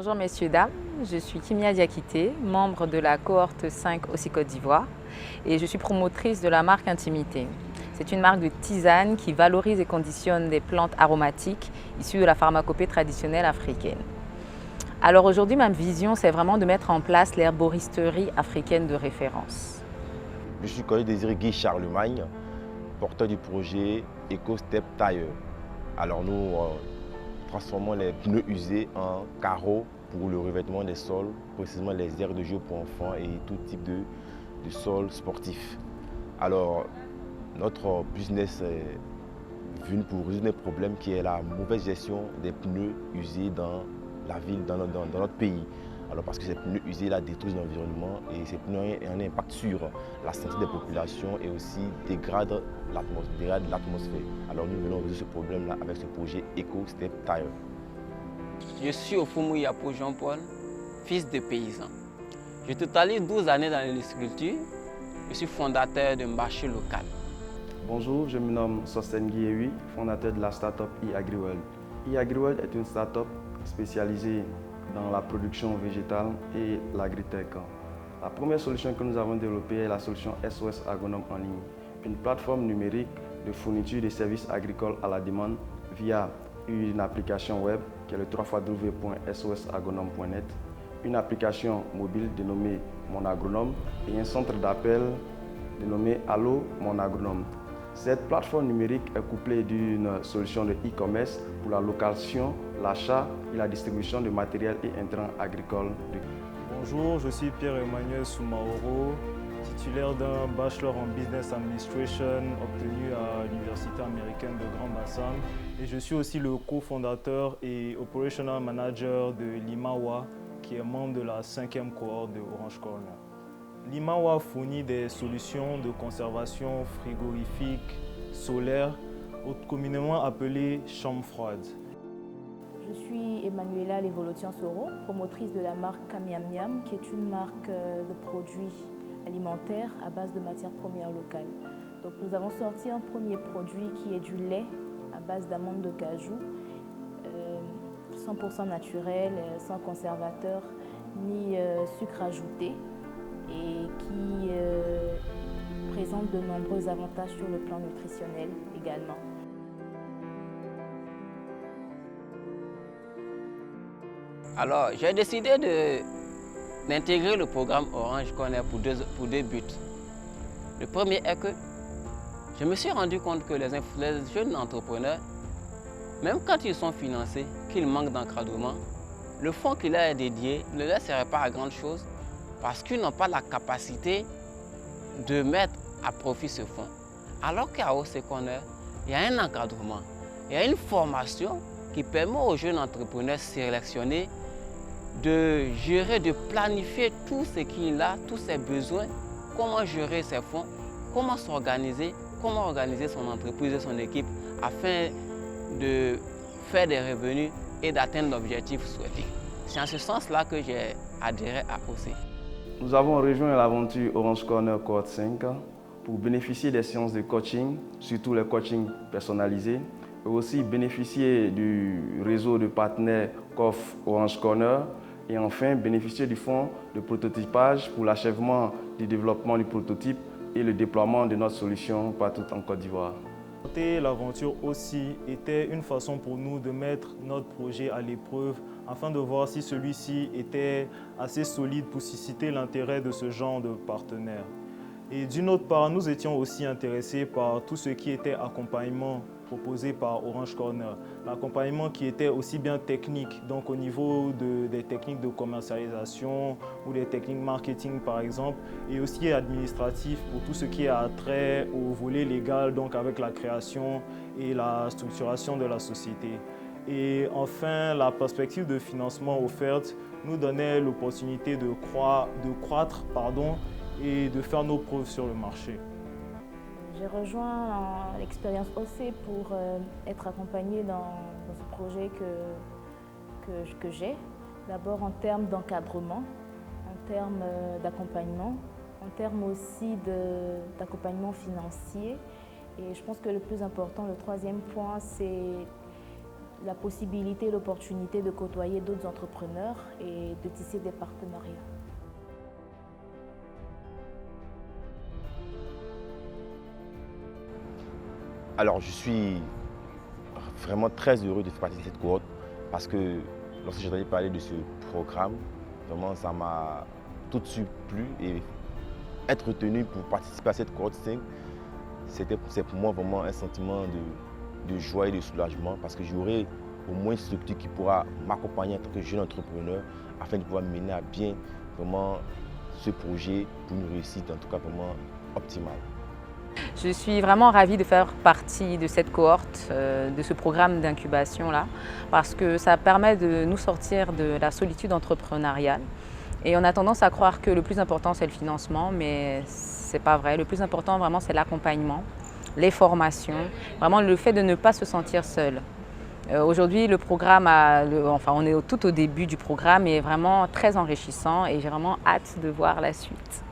Bonjour messieurs, dames, je suis Kimia Diakité, membre de la cohorte 5 aussi Côte d'Ivoire et je suis promotrice de la marque Intimité. C'est une marque de tisane qui valorise et conditionne des plantes aromatiques issues de la pharmacopée traditionnelle africaine. Alors aujourd'hui, ma vision, c'est vraiment de mettre en place l'herboristerie africaine de référence. Je suis Colonel Désiré Guy Charlemagne, porteur du projet EcoStep Tire. Alors nous transformons les pneus usés en carreaux pour le revêtement des sols, précisément les aires de jeu pour enfants et tout type de sol sportif. Alors notre business est venu pour résoudre un problème qui est la mauvaise gestion des pneus usés dans la ville, dans notre pays. Alors parce que ces pneus usés là détruisent l'environnement et ces pneus ont un impact sur la santé des populations et aussi dégradent l'atmosphère. Alors nous venons résoudre ce problème là avec ce projet EcoStep Tire. Je suis Ofumu Yapo Jean-Paul, fils de paysan. Je totalise 12 années dans l'agriculture. Je suis fondateur d'un marché local. Bonjour, je me nomme Sosten Guyewi, fondateur de la start-up eAgriWorld. eAgriWorld est une start-up spécialisée dans la production végétale et l'agritech. La première solution que nous avons développée est la solution SOS Agronome en ligne, une plateforme numérique de fourniture de services agricoles à la demande via une application web qui est le www.sosagronome.net, une application mobile dénommée Mon Agronome et un centre d'appel dénommé Allo Mon Agronome. Cette plateforme numérique est couplée d'une solution de e-commerce pour la location, l'achat et la distribution de matériel et intrants agricoles. Bonjour, je suis Pierre-Emmanuel Soumaoro, titulaire d'un Bachelor en Business Administration obtenu à l'Université américaine de Grand Bassam et je suis aussi le cofondateur et Operational Manager de Limawa qui est membre de la 5e cohorte de Orange Corner. Limawa fournit des solutions de conservation frigorifique solaire, communément appelées chambres froides. Je suis Emmanuela Lévolution Soro, promotrice de la marque Kamiam Miam, qui est une marque de produits alimentaires à base de matières premières locales. Donc nous avons sorti un premier produit qui est du lait à base d'amandes de cajou, 100% naturel, sans conservateur ni sucre ajouté et qui présente de nombreux avantages sur le plan nutritionnel également. Alors, j'ai décidé d'intégrer le programme Orange Corner pour deux buts. Le premier est que je me suis rendu compte que les jeunes entrepreneurs, même quand ils sont financés, qu'ils manquent d'encadrement, le fonds qui leur est dédié ne leur sert pas à grand chose parce qu'ils n'ont pas la capacité de mettre à profit ce fonds. Alors qu'à OC Corner, il y a un encadrement, il y a une formation qui permet aux jeunes entrepreneurs sélectionnés de gérer, de planifier tout ce qu'il a, tous ses besoins, comment gérer ses fonds, comment s'organiser, comment organiser son entreprise et son équipe afin de faire des revenus et d'atteindre l'objectif souhaité. C'est en ce sens-là que j'ai adhéré à OC. Nous avons rejoint l'aventure Orange Corner Cohorte 5 pour bénéficier des séances de coaching, surtout les coachings personnalisés, et aussi bénéficier du réseau de partenaires qu'offre Orange Corner et enfin bénéficier du fonds de prototypage pour l'achèvement du développement du prototype et le déploiement de notre solution partout en Côte d'Ivoire. L'aventure aussi était une façon pour nous de mettre notre projet à l'épreuve afin de voir si celui-ci était assez solide pour susciter l'intérêt de ce genre de partenaires. Et d'une autre part, nous étions aussi intéressés par tout ce qui était accompagnement proposé par Orange Corner. L'accompagnement qui était aussi bien technique, donc au niveau des techniques de commercialisation ou des techniques marketing par exemple, et aussi administratif pour tout ce qui a trait au volet légal, donc avec la création et la structuration de la société. Et enfin, la perspective de financement offerte nous donnait l'opportunité de croître et de faire nos preuves sur le marché. J'ai rejoint l'expérience OC pour être accompagnée dans ce projet que j'ai. D'abord en termes d'encadrement, en termes d'accompagnement, en termes aussi d'accompagnement financier. Et je pense que le plus important, le troisième point, c'est la possibilité, l'opportunité de côtoyer d'autres entrepreneurs et de tisser des partenariats. Alors, je suis vraiment très heureux de faire partie de cette cohorte parce que lorsque j'ai entendu parler de ce programme, vraiment, ça m'a tout de suite plu et être retenu pour participer à cette cohorte 5, c'est pour moi vraiment un sentiment de joie et de soulagement parce que j'aurai au moins une structure qui pourra m'accompagner en tant que jeune entrepreneur afin de pouvoir mener à bien vraiment ce projet pour une réussite en tout cas vraiment optimale. Je suis vraiment ravie de faire partie de cette cohorte, de ce programme d'incubation-là, parce que ça permet de nous sortir de la solitude entrepreneuriale. Et on a tendance à croire que le plus important, c'est le financement, mais ce n'est pas vrai. Le plus important, vraiment, c'est l'accompagnement, les formations, vraiment le fait de ne pas se sentir seul. Aujourd'hui, le programme, on est tout au début du programme et est vraiment très enrichissant et j'ai vraiment hâte de voir la suite.